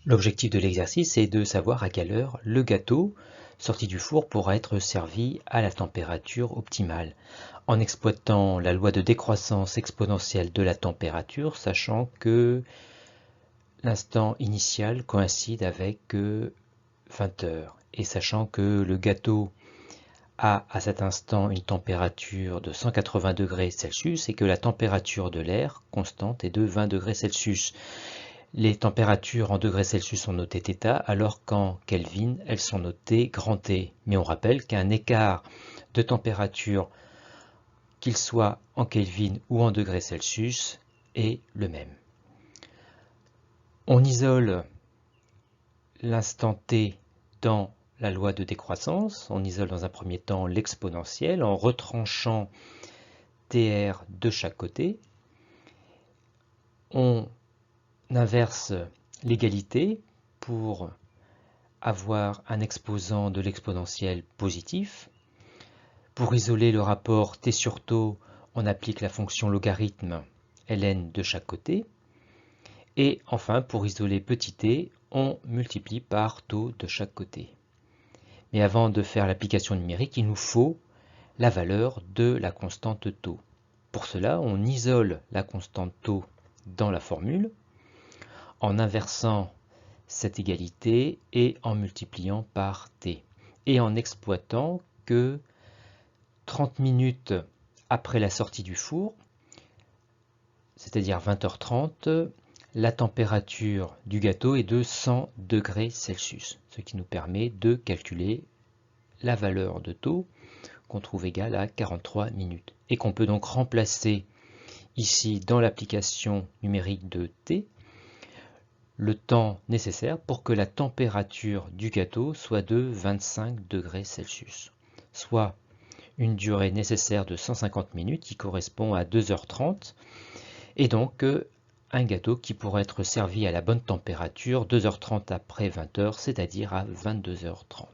L'objectif de l'exercice est de savoir à quelle heure le gâteau sorti du four pourra être servi à la température optimale, en exploitant la loi de décroissance exponentielle de la température, sachant que l'instant initial coïncide avec 20 heures, et sachant que le gâteau a à cet instant une température de 180 degrés Celsius et que la température de l'air constante est de 20 degrés Celsius. Les températures en degrés Celsius sont notées θ, alors qu'en Kelvin, elles sont notées grand T. Mais on rappelle qu'un écart de température, qu'il soit en Kelvin ou en degrés Celsius, est le même. On isole l'instant T dans la loi de décroissance. On isole dans un premier temps l'exponentielle en retranchant TR de chaque côté. On inverse l'égalité pour avoir un exposant de l'exponentielle positif. Pour isoler le rapport T sur taux, on applique la fonction logarithme ln de chaque côté. Et enfin, pour isoler petit t, on multiplie par taux de chaque côté. Mais avant de faire l'application numérique, il nous faut la valeur de la constante taux. Pour cela, on isole la constante taux dans la formule en inversant cette égalité et en multipliant par t, et en exploitant que 30 minutes après la sortie du four, c'est-à-dire 20h30, la température du gâteau est de 100 degrés Celsius, ce qui nous permet de calculer la valeur de taux qu'on trouve égale à 43 minutes, et qu'on peut donc remplacer ici dans l'application numérique de t le temps nécessaire pour que la température du gâteau soit de 25 degrés Celsius, soit une durée nécessaire de 150 minutes qui correspond à 2h30, et donc un gâteau qui pourra être servi à la bonne température 2h30 après 20h, c'est-à-dire à 22h30.